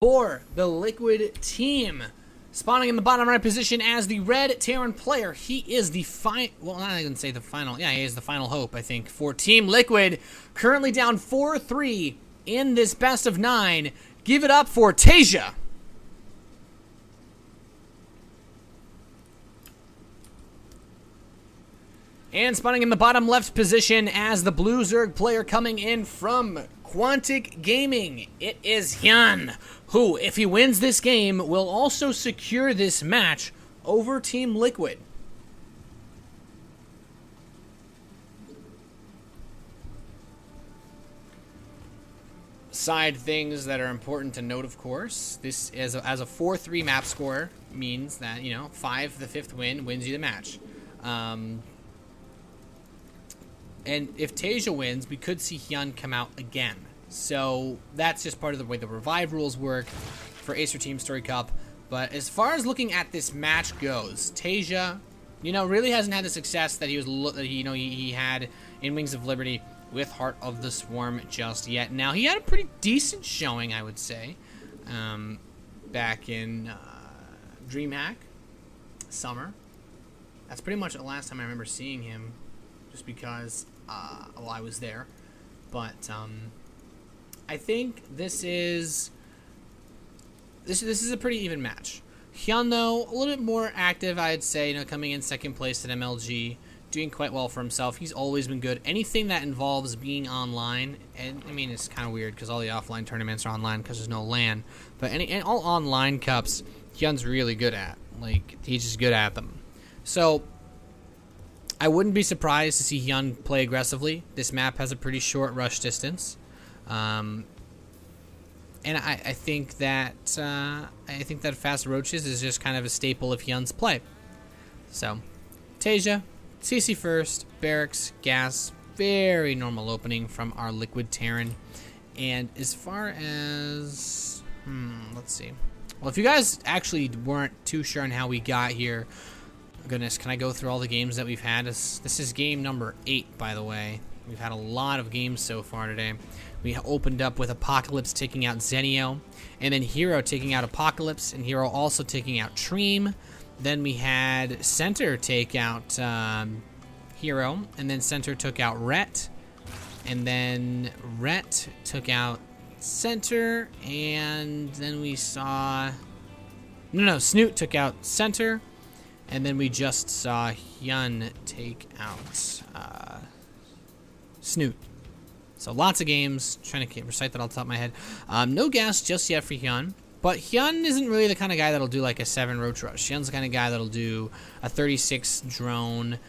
For the Liquid team. Spawning in the bottom right position as the red Terran player. He is the well, I'm not going to say the final. Yeah, he is the final hope, I think, for Team Liquid. Currently down 4-3 in this best of 9. Give it up for Taeja. And spawning in the bottom left position as the blue Zerg player coming in from Quantic Gaming. It is HyuN, who, if he wins this game, will also secure this match over Team Liquid. Side things that are important to note, of course. This, as a 4-3 map score, means that, 5, the 5th win, wins you the match. And if Taeja wins, we could see HyuN come out again. So that's just part of the way the revive rules work for Acer TeamStory Cup. But as far as looking at this match goes, Taeja, really hasn't had the success that he had in Wings of Liberty with Heart of the Swarm just yet. Now, he had a pretty decent showing, I would say, back in DreamHack Summer. That's pretty much the last time I remember seeing him, just because I was there. But I think this is a pretty even match. HyuN, though, a little bit more active, I'd say, coming in second place at MLG, doing quite well for himself. He's always been good. Anything that involves being online, and I mean, it's kind of weird because all the offline tournaments are online because there's no LAN, but all online cups, HyuN's really good at. Like, he's just good at them. So I wouldn't be surprised to see HyuN play aggressively. This map has a pretty short rush distance, and I think that fast roaches is just kind of a staple of HyuN's play. So, Taeja, CC first, barracks, gas, very normal opening from our Liquid Terran. And as far as let's see. Well, if you guys actually weren't too sure on how we got here. Goodness, can I go through all the games that we've had? This is game number 8, by the way. We've had a lot of games so far today. We opened up with Apocalypse taking out Zenio, and then Hero taking out Apocalypse, and Hero also taking out Treem. Then we had Center take out Hero, and then Center took out Rhett, and then Rhett took out Center, and then we saw... No, Snoot took out Center. And then we just saw HyuN take out Snoot. So lots of games. Trying to recite that off the top of my head. No gas just yet for HyuN. But HyuN isn't really the kind of guy that'll do like a 7 roach rush. HyuN's the kind of guy that'll do a 36 drone,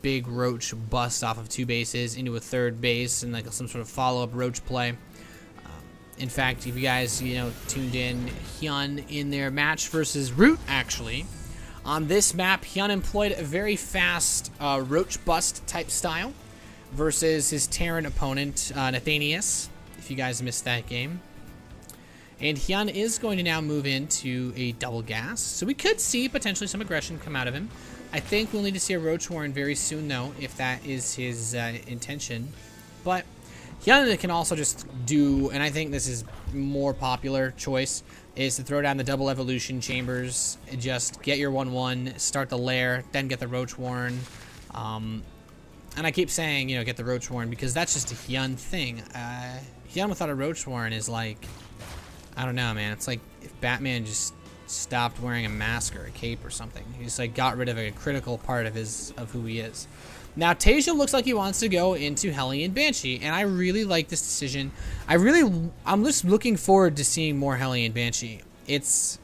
big roach bust off of 2 bases into a 3rd base and like some sort of follow-up roach play. In fact, if you guys tuned in, HyuN in their match versus Root actually. On this map, HyuN employed a very fast roach bust type style versus his Terran opponent, Nathanius, if you guys missed that game. And HyuN is going to now move into a double gas, so we could see potentially some aggression come out of him. I think we'll need to see a Roach Warren very soon, though, if that is his intention. But HyuN can also just do, and I think this is more popular choice, is to throw down the double evolution chambers, just get your 1-1, start the lair, then get the Roach Warren. And I keep saying, get the Roach Warren because that's just a HyuN thing. HyuN without a Roach Warren is like, I don't know, man. It's like if Batman just stopped wearing a mask or a cape or something. He just like got rid of a critical part of who he is. Now, Taeja looks like he wants to go into Hellion Banshee, and I really like this decision. I'm just looking forward to seeing more Hellion Banshee. It's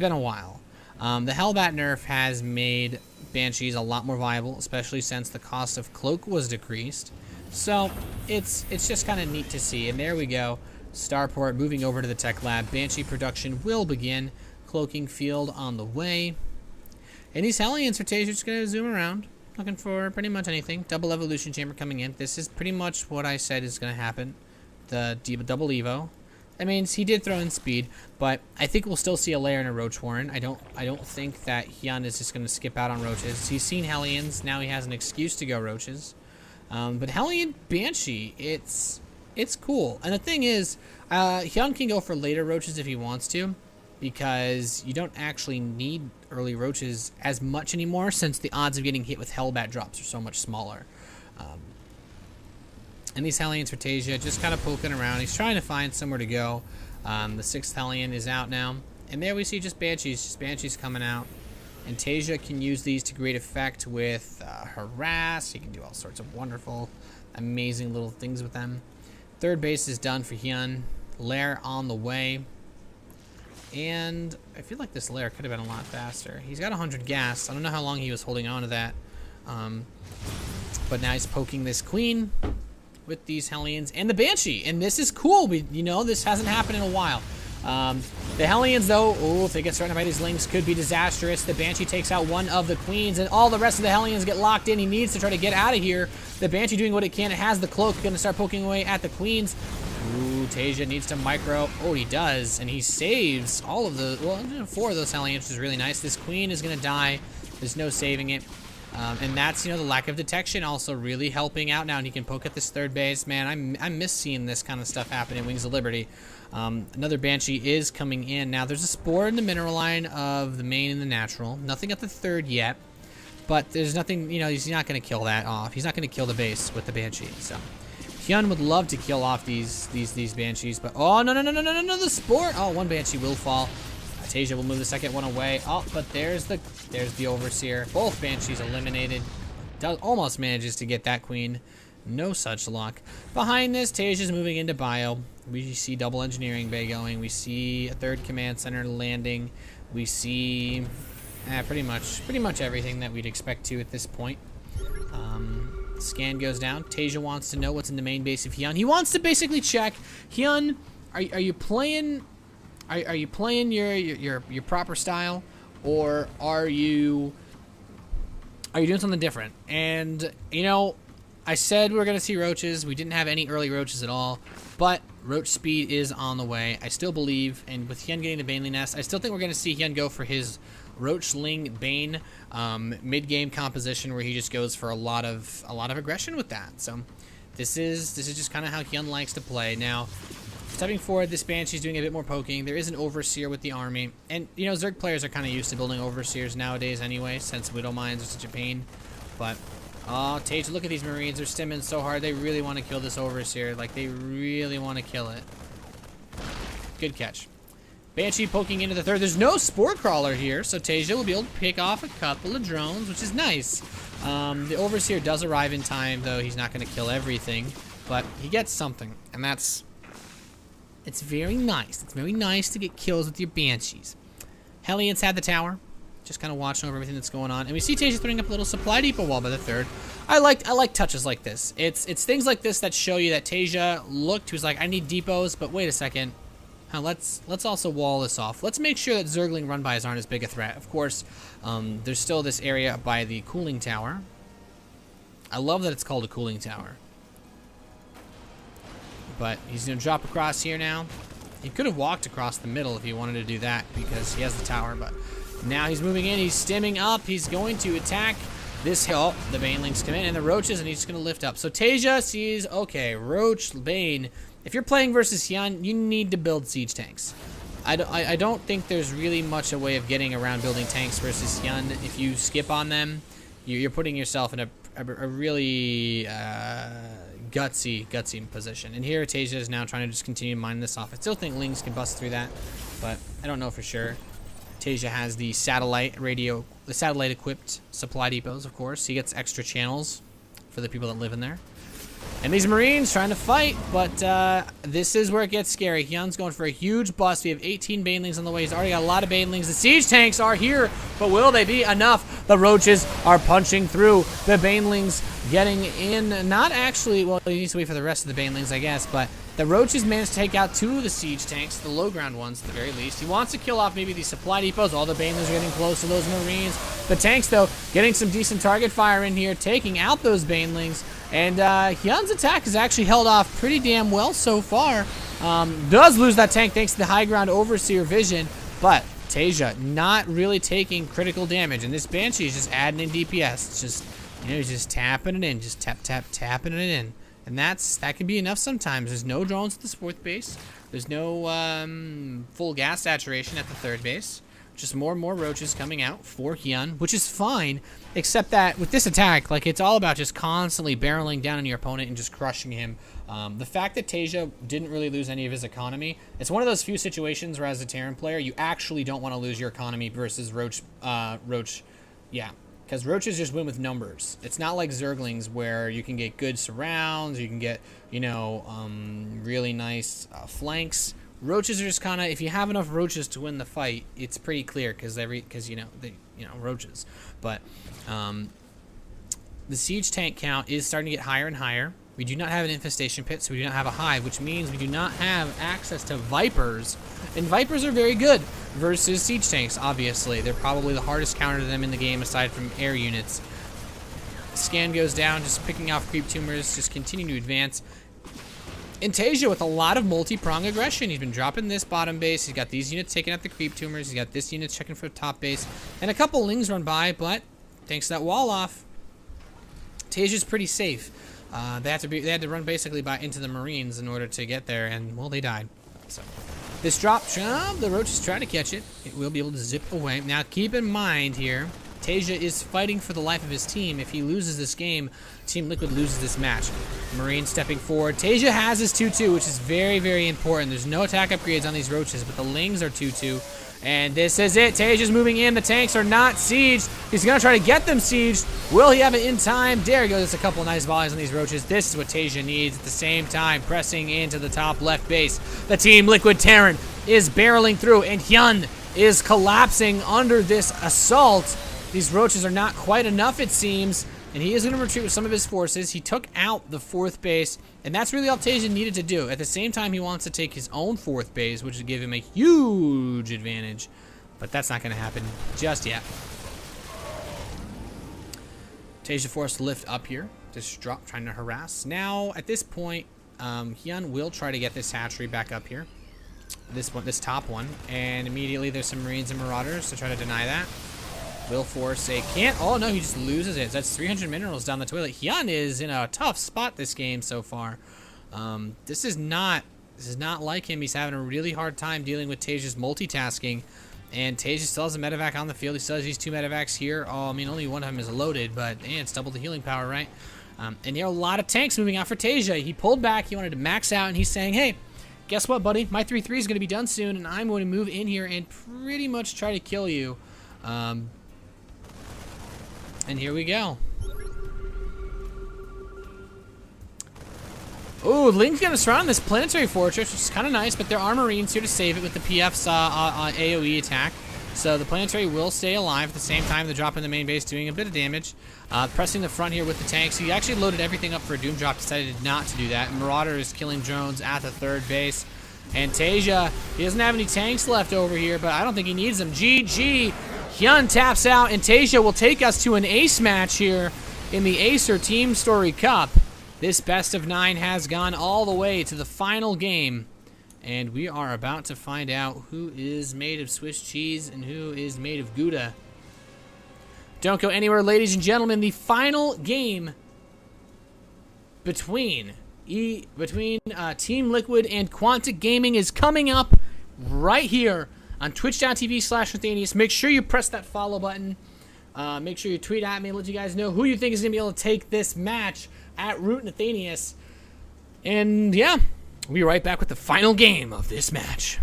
been a while. The Hellbat nerf has made Banshees a lot more viable, especially since the cost of Cloak was decreased. So, it's just kind of neat to see. And there we go. Starport moving over to the Tech Lab. Banshee production will begin. Cloaking field on the way. And these Hellions for Taeja just going to zoom around. Looking for pretty much anything. Double evolution chamber coming in. This is pretty much what I said is going to happen. The double evo. I mean, he did throw in speed, but I think we'll still see a lair and a Roach Warren. I don't think that HyuN is just going to skip out on roaches. He's seen Hellions. Now he has an excuse to go roaches. But Hellion Banshee, it's It's cool. And the thing is, HyuN can go for later roaches if he wants to, because you don't actually need early roaches as much anymore since the odds of getting hit with Hellbat drops are so much smaller. And these Hellions for Taeja just kind of poking around. He's trying to find somewhere to go. The 6th Hellion is out now. And there we see just Banshees coming out. And Taeja can use these to great effect with Harass. He can do all sorts of wonderful, amazing little things with them. 3rd base is done for HyuN. Lair on the way. And I feel like this Lair could have been a lot faster. He's got 100 gas. I don't know how long he was holding on to that. But now he's poking this Queen with these Hellions and the Banshee. And this is cool. You know, this hasn't happened in a while. The Hellions, though, if they get surrounded by these Lings, could be disastrous. The Banshee takes out one of the Queens, and all the rest of the Hellions get locked in. He needs to try to get out of here. The Banshee doing what it can. It has the cloak. Going to start poking away at the Queens. Ooh, Taeja needs to micro. Oh, he does, and he saves all of the, well, 4 of those Hellions, which is really nice. This Queen is going to die. There's no saving it. And that's, you know, the lack of detection also really helping out now. And he can poke at this 3rd base. Man, I miss seeing this kind of stuff happen in Wings of Liberty. Another Banshee is coming in. Now, there's a Spore in the mineral line of the main and the natural. Nothing at the 3rd yet. But there's nothing, you know, he's not going to kill that off. He's not going to kill the base with the Banshee. So, HyuN would love to kill off these Banshees. But, oh, no, the Spore. Oh, one Banshee will fall. Taeja will move the 2nd one away. Oh, but there's the Overseer. Both Banshees eliminated. Almost manages to get that Queen. No such luck. Behind this, Taeja's moving into Bio. We see double engineering bay going. We see a 3rd command center landing. We see pretty much everything that we'd expect to at this point. Scan goes down. Taeja wants to know what's in the main base of HyuN. He wants to basically check, HyuN, are you playing? Are you playing your proper style, or are you doing something different? And you know, I said we were gonna see roaches. We didn't have any early roaches at all, but roach speed is on the way. I still believe, and with HyuN getting the Baneling Nest, I still think we're gonna see HyuN go for his Roachling Bane mid-game composition, where he just goes for a lot of aggression with that. So this is just kind of how HyuN likes to play. Now, stepping forward, this Banshee's doing a bit more poking. There is an Overseer with the army. And, you know, Zerg players are kind of used to building Overseers nowadays anyway, since Widow Mines are such a pain. But, oh, Taeja, look at these Marines. They're stimming so hard. They really want to kill this Overseer. Like, they really want to kill it. Good catch. Banshee poking into the 3rd. There's no Spore Crawler here, so Taeja will be able to pick off a couple of drones, which is nice. The Overseer does arrive in time, though. He's not going to kill everything, but he gets something, and that's... It's very nice. It's very nice to get kills with your Banshees. Hellions had the tower, just kind of watching over everything that's going on. And we see Taeja throwing up a little supply depot wall by the 3rd. I like touches like this. It's things like this that show you that Taeja looked, who's like, I need depots, but wait a second. Let's also wall this off. Let's make sure that Zergling run-bys aren't as big a threat. Of course, there's still this area by the cooling tower. I love that it's called a cooling tower. But he's going to drop across here now. He could have walked across the middle if he wanted to do that, because he has the tower. But now he's moving in. He's stimming up. He's going to attack this hill. The Banelings come in, and the Roaches, and he's just going to lift up. So Taeja sees, okay, Roach, Bane. If you're playing versus HyuN, you need to build siege tanks. I don't think there's really much a way of getting around building tanks versus HyuN. If you skip on them, you're putting yourself in a really gutsy position. And here Taeja is now trying to just continue to mine this off. I still think Lings can bust through that, but I don't know for sure. Taeja has the satellite radio, the satellite equipped supply depots, of course. He gets extra channels for the people that live in there. And these Marines trying to fight, but this is where it gets scary. HyuN's going for a huge bust. We have 18 Banelings on the way. He's already got a lot of Banelings. The siege tanks are here, but will they be enough? The Roaches are punching through. The Banelings getting in. Not actually, well, he needs to wait for the rest of the Banelings, I guess, but the Roaches managed to take out 2 of the siege tanks, the low ground ones at the very least. He wants to kill off maybe these supply depots. All the Banelings are getting close to those Marines. The tanks, though, getting some decent target fire in here, taking out those Banelings. And HyuN's attack has actually held off pretty damn well so far. Does lose that tank thanks to the high ground Overseer vision, but Taeja not really taking critical damage. And this Banshee is just adding in DPS. It's just, you know, he's just tapping it in, just tapping it in. And that can be enough sometimes. There's no drones at this 4th base. There's no full gas saturation at the 3rd base. Just more and more roaches coming out for HyuN, which is fine, except that with this attack, like, it's all about just constantly barreling down on your opponent and just crushing him. The fact that Taeja didn't really lose any of his economy, it's one of those few situations where as a Terran player, you actually don't want to lose your economy versus Roach, yeah. Because roaches just win with numbers. It's not like Zerglings where you can get good surrounds, you can get, you know, really nice flanks. Roaches are just kind of, if you have enough roaches to win the fight, it's pretty clear because you know, roaches. But the siege tank count is starting to get higher and higher. We do not have an infestation pit, so we do not have a hive, which means we do not have access to vipers. And vipers are very good versus siege tanks, obviously. They're probably the hardest counter to them in the game aside from air units. Scan goes down, just picking off creep tumors, just continuing to advance. And Taeja with a lot of multi-prong aggression. He's been dropping this bottom base. He's got these units taking out the creep tumors. He's got this unit checking for the top base. And a couple lings run by, but thanks to that wall off, Taeja's pretty safe. They had to run basically into the Marines in order to get there, and well, they died. So this drop, the roaches try to catch it. It will be able to zip away. Now keep in mind here, Taeja is fighting for the life of his team. If he loses this game, TeamLiquid loses this match. Marine stepping forward. Taeja has his 2-2, which is very, very important. There's no attack upgrades on these roaches, but the lings are 2-2. And this is it. Taeja's moving in. The tanks are not sieged. He's going to try to get them sieged. Will he have it in time? There he goes. There's a couple of nice volleys on these roaches. This is what Taeja needs at the same time, pressing into the top left base. The TeamLiquid Terran is barreling through, and HyuN is collapsing under this assault. These roaches are not quite enough, it seems, and he is going to retreat with some of his forces. He took out the 4th base, and that's really all Taeja needed to do. At the same time, he wants to take his own 4th base, which would give him a huge advantage, but that's not going to happen just yet. Taeja forced to lift up here, just drop, trying to harass. Now, at this point, HyuN will try to get this hatchery back up here, this top one, and immediately there's some Marines and Marauders to try to deny that. Will force a can't. Oh no, he just loses it. That's 300 minerals down the toilet. HyuN is in a tough spot this game so far. This is not like him. He's having a really hard time dealing with Taeja's multitasking, and Taeja still has a medevac on the field. He still has these 2 medevacs here. Oh, I mean, only one of them is loaded, but it's double the healing power, right? And there are a lot of tanks moving out for Taeja. He pulled back. He wanted to max out, and he's saying, "Hey, guess what, buddy? My 3-3 is going to be done soon, and I'm going to move in here and pretty much try to kill you." And here we go. Oh, Ling's going to surround this planetary fortress, which is kind of nice, but there are Marines here to save it with the PF's AoE attack. So the planetary will stay alive at the same time. The drop in the main base doing a bit of damage. Pressing the front here with the tanks. He actually loaded everything up for a Doom Drop, decided not to do that. Marauder is killing drones at the 3rd base. And Taeja, he doesn't have any tanks left over here, but I don't think he needs them. GG! HyuN taps out, and Taeja will take us to an ace match here in the Acer TeamStory Cup. This best of 9 has gone all the way to the final game, and we are about to find out who is made of Swiss cheese and who is made of Gouda. Don't go anywhere, ladies and gentlemen. The final game between TeamLiquid and Quantic Gaming is coming up right here on twitch.tv/Nathanius. Make sure you press that follow button. Make sure you tweet at me and let you guys know who you think is going to be able to take this match at @Nathanius. And yeah, we'll be right back with the final game of this match.